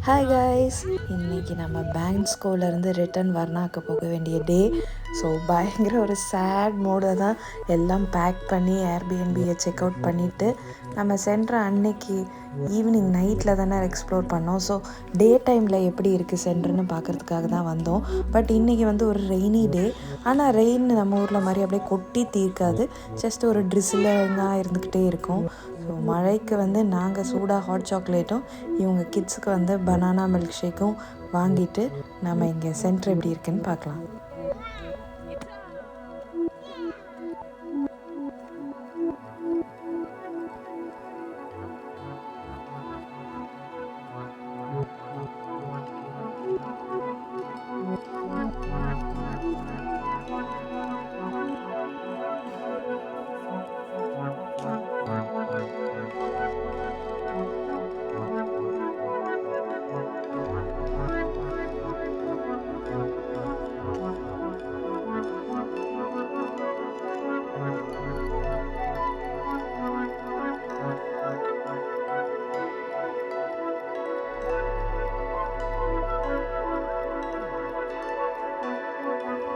Hi guys, இன்றைக்கி நம்ம bank ஸ்கூல்லேருந்து ரிட்டன் வர்ணாக்கு போக வேண்டிய டே. ஸோ பயங்கர ஒரு சேட் மோடை தான் எல்லாம் பேக் பண்ணி ஏர்பிஎன்பியை செக் அவுட் பண்ணிவிட்டு நம்ம சென்ற அன்னைக்கு ஈவினிங் நைட்டில் தானே எக்ஸ்ப்ளோர் பண்ணோம். ஸோ டே டைமில் எப்படி இருக்குது சென்டர்னு பார்க்குறதுக்காக தான் வந்தோம். பட் இன்றைக்கி வந்து ஒரு ரெய்னி டே. ஆனால் ரெயின் நம்ம ஊரில் மாதிரி அப்படியே கொட்டி தீர்க்காது, ஜஸ்ட் ஒரு ட்ரிஸ்லிங்காக இருந்துக்கிட்டே இருக்கும். ஸோ மழைக்கு வந்து நாங்கள் சூடாக ஹாட் சாக்லேட்டும் இவங்க கிட்ஸுக்கு வந்து பனானா மில்க் ஷேக்கும் வாங்கிட்டு நம்ம இங்கே சென்டர் எப்படி இருக்குன்னு பார்க்கலாம்.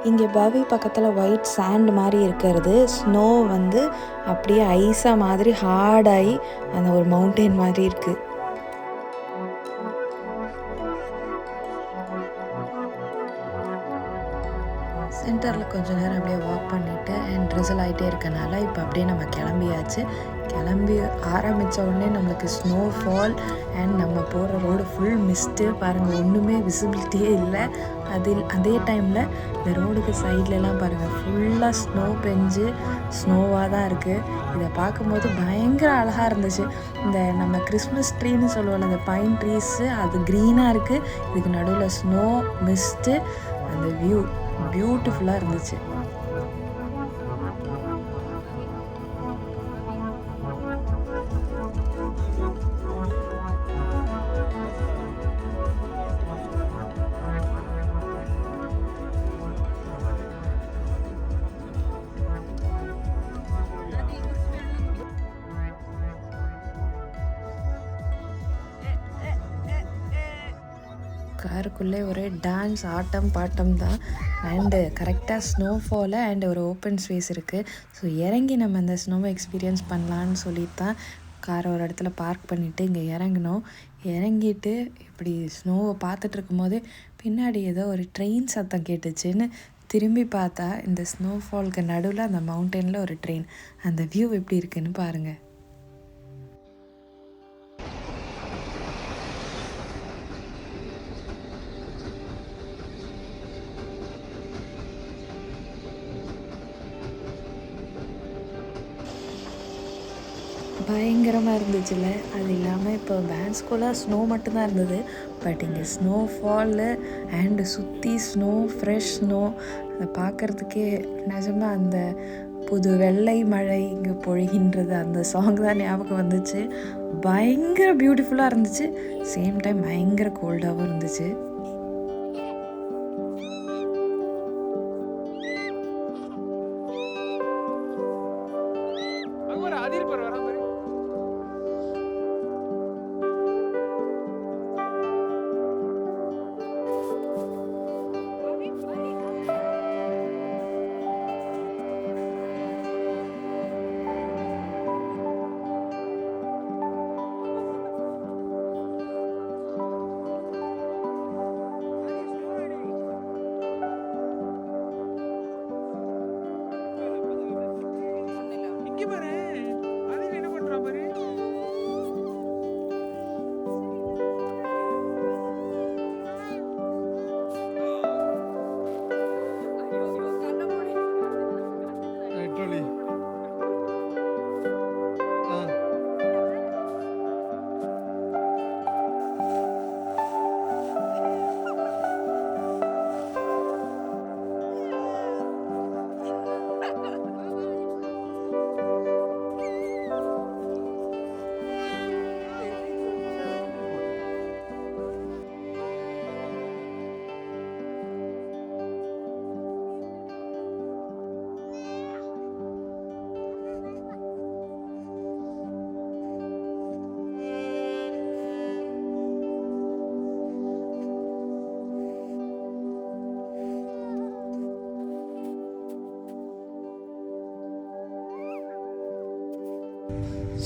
இங்கே பவி பக்கத்தில் ஒயிட் சாண்ட் மாதிரி இருக்கிறது ஸ்னோ வந்து அப்படியே ஐஸாக மாதிரி ஹார்டாகி அந்த ஒரு மவுண்டெயின் மாதிரி இருக்குது. சென்டரில் கொஞ்சம் நேரம் அப்படியே வாக் பண்ணிவிட்டு அண்ட் ட்ரிசல் ஆகிட்டே இருக்கனால இப்போ அப்படியே நம்ம கிளம்பியாச்சு. கிளம்பி ஆரம்பித்த உடனே நம்மளுக்கு ஸ்னோஃபால் அண்ட் நம்ம போகிற ரோடு ஃபுல் மிஸ்ட்டு பாருங்கள், ஒன்றுமே விசிபிலிட்டியே இல்லை. அதே டைமில் இந்த ரோடுக்கு சைட்லலாம் பாருங்கள் ஃபுல்லாக ஸ்னோ பெஞ்சு ஸ்னோவாக தான் இருக்குது. இதை பார்க்கும்போது பயங்கர அழகாக இருந்துச்சு. இந்த நம்ம கிறிஸ்மஸ் ட்ரீன்னு சொல்லுவோம்ல, அந்த பைன் ட்ரீஸு அது க்ரீனாக இருக்குது, இதுக்கு நடுவில் ஸ்னோ மிஸ்ட்டு, அந்த வியூ பியூட்டிஃபுல்லாக இருந்துச்சு. காருக்குள்ளே ஒரே டான்ஸ் ஆட்டம் பாட்டம் தான். அண்டு கரெக்டாக ஸ்னோஃபாலு அண்ட் ஒரு ஓப்பன் ஸ்பேஸ் இருக்குது. ஸோ இறங்கி நம்ம அந்த ஸ்னோவை எக்ஸ்பீரியன்ஸ் பண்ணலான்னு சொல்லிட்டு தான் காரை ஒரு இடத்துல பார்க் பண்ணிவிட்டு இங்கே இறங்கினோம். இறங்கிட்டு இப்படி ஸ்னோவை பார்த்துட்டு இருக்கும்போது பின்னாடி ஏதோ ஒரு ட்ரெயின் சத்தம் கேட்டுச்சுன்னு திரும்பி பார்த்தா இந்த ஸ்னோஃபாலுக்கு நடுவில் அந்த மவுண்டனில் ஒரு ட்ரெயின். அந்த வியூ எப்படி இருக்குன்னு பாருங்கள். பயங்கரமாக இருந்துச்சுல்ல. அது இல்லாமல் இப்போ பேங்க் ஸ்கூலாக ஸ்னோ மட்டும்தான் இருந்தது. பட் இங்கே ஸ்னோஃபாலு அண்டு சுற்றி ஸ்னோ, ஃப்ரெஷ் ஸ்னோ, அதை பார்க்குறதுக்கே நிஜமாக அந்த புது வெள்ளை மழை இங்கே பொழிகின்றது அந்த சாங் தான் ஞாபகம் வந்துச்சு. பயங்கர பியூட்டிஃபுல்லாக இருந்துச்சு, சேம் டைம் பயங்கர கோல்டாகவும் இருந்துச்சு.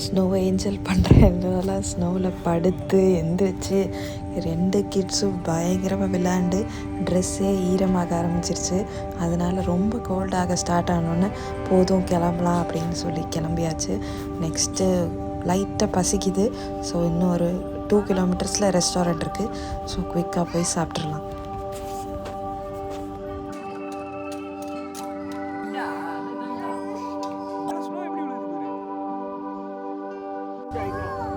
ஸ்னோ ஏஞ்சல் பண்ணுறதுனால ஸ்னோவில் படுத்து எந்திரிச்சு 2 கிட்ஸும் பயங்கரமாக விளையாண்டு ட்ரெஸ்ஸே ஈரமாக ஆரம்பிச்சிருச்சு. அதனால் ரொம்ப கோல்டாக ஸ்டார்ட் ஆனோன்னே போதும் கிளம்பலாம் அப்படின்னு சொல்லி கிளம்பியாச்சு. நெக்ஸ்ட்டு லைட்டாக பசிக்குது. ஸோ இன்னும் ஒரு 2 கிலோமீட்டர்ஸில் ரெஸ்டாரண்ட் இருக்குது. ஸோ குயிக்காக போய் சாப்பிட்றலாம்.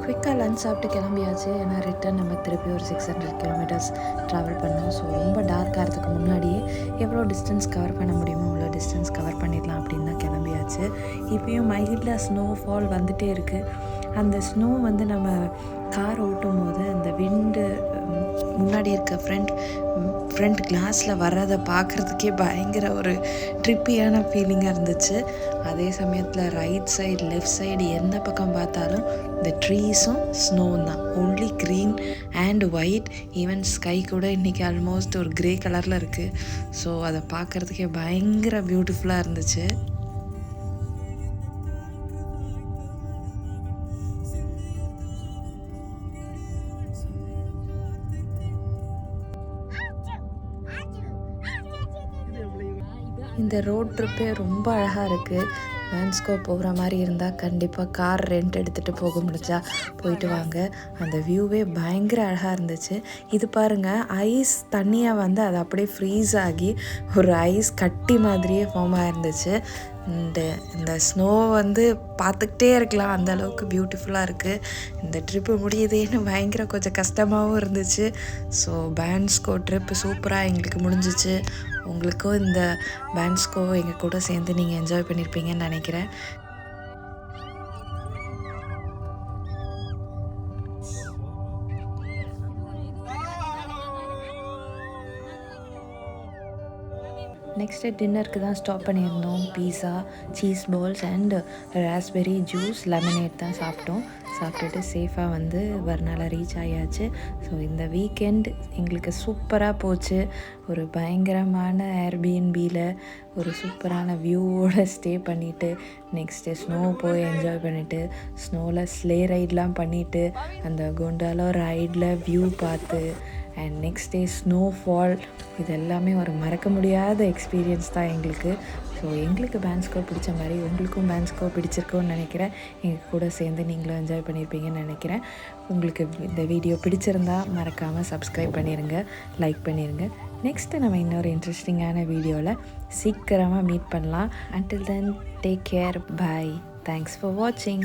குயிக்காக லஞ்ச் சாப்பிட்டு கிளம்பியாச்சு. ஏன்னா ரிட்டன் நம்ம திருப்பி ஒரு 600 கிலோமீட்டர்ஸ் ட்ராவல் பண்ணோம். ஸோ ரொம்ப டார்க் ஆகிறதுக்கு முன்னாடியே எவ்வளோ டிஸ்டன்ஸ் கவர் பண்ண முடியுமோ அவ்வளோ டிஸ்டன்ஸ் கவர் பண்ணிடலாம் அப்படின்னு தான் கிளம்பியாச்சு. இப்போயும் மைல்டில் ஸ்னோ ஃபால் வந்துகிட்டே இருக்குது. அந்த ஸ்னோ வந்து நம்ம கார் ஓட்டும் போது அந்த விண்டு முன்னாடி இருக்க ஃப்ரண்ட் கிளாஸில் வர்றதை பார்க்குறதுக்கே பயங்கர ஒரு ட்ரிப்பியான ஃபீலிங்காக இருந்துச்சு. அதே சமயத்தில் ரைட் சைடு லெஃப்ட் சைடு எந்த பக்கம் பார்த்தாலும் இந்த ட்ரீஸும் ஸ்னோவும் தான். Only green and white. Even sky கூட இன்றைக்கி ஆல்மோஸ்ட் ஒரு க்ரே கலரில் இருக்குது. ஸோ அதை பார்க்குறதுக்கே பயங்கர பியூட்டிஃபுல்லாக இருந்துச்சு. இந்த ரோட் ட்ரிப்பே ரொம்ப அழகாக இருக்குது. வேன்ஸ்கோ போகிற மாதிரி இருந்தால் கண்டிப்பாக கார் ரெண்ட் எடுத்துகிட்டு போக முடிஞ்சா போயிட்டு வாங்க. அந்த வியூவே பயங்கர அழகாக இருந்துச்சு. இது பாருங்கள், ஐஸ் தண்ணியாக வந்து அது அப்படியே ஃப்ரீஸ் ஆகி ஒரு ஐஸ் கட்டி மாதிரியே ஃபார்ம் ஆகிருந்துச்சு. இந்த ஸ்னோ வந்து பார்த்துக்கிட்டே இருக்கலாம், அந்த அளவுக்கு பியூட்டிஃபுல்லாக இருக்குது. இந்த ட்ரிப்பு முடியுதேன்னு பயங்கர கொஞ்சம் கஷ்டமாகவும் இருந்துச்சு. ஸோ வேன்ஸ்கோ ட்ரிப்பு சூப்பராக எங்களுக்கு முடிஞ்சிச்சு. உங்களுக்கும் இந்த வேன்ஸ்கோ எங்கள் கூட சேர்ந்து நீங்கள் என்ஜாய் பண்ணியிருப்பீங்கன்னு நினைக்கிறேன். நெக்ஸ்ட்டு டின்னருக்கு தான் ஸ்டாப் பண்ணியிருந்தோம். Pizza, cheese balls and raspberry juice, lemonade தான் சாப்பிட்டுட்டு சேஃபாக வந்து வர்னால ரீச் ஆயாச்சு. ஸோ இந்த வீக்கெண்ட் எங்களுக்கு சூப்பராக போச்சு. ஒரு பயங்கரமான ஏர்பிஎன்பியில் ஒரு சூப்பரான வியூவோடு ஸ்டே பண்ணிவிட்டு நெக்ஸ்ட்டு ஸ்னோ போய் என்ஜாய் பண்ணிவிட்டு ஸ்னோவில் ஸ்லே ரைட்லாம் பண்ணிவிட்டு அந்த கொண்டாலோ ரைடில் வியூ பார்த்து அண்ட் நெக்ஸ்ட் டே ஸ்னோஃபால், இது எல்லாமே ஒரு மறக்க முடியாத எக்ஸ்பீரியன்ஸ் தான் எங்களுக்கு. ஸோ எங்களுக்கு வேன்ஸ்கோ பிடிச்ச மாதிரி உங்களுக்கும் வேன்ஸ்கோ பிடிச்சிருக்கோன்னு நினைக்கிறேன். எங்கள் கூட சேர்ந்து நீங்களும் என்ஜாய் பண்ணியிருப்பீங்கன்னு நினைக்கிறேன். உங்களுக்கு இந்த வீடியோ பிடிச்சிருந்தா மறக்காமல் சப்ஸ்கிரைப் பண்ணிடுங்க, லைக் பண்ணிடுங்க. நெக்ஸ்ட்டு நம்ம இன்னொரு இன்ட்ரெஸ்டிங்கான வீடியோவில் சீக்கிரமாக மீட் பண்ணலாம். Until then, take care, bye. Thanks for watching.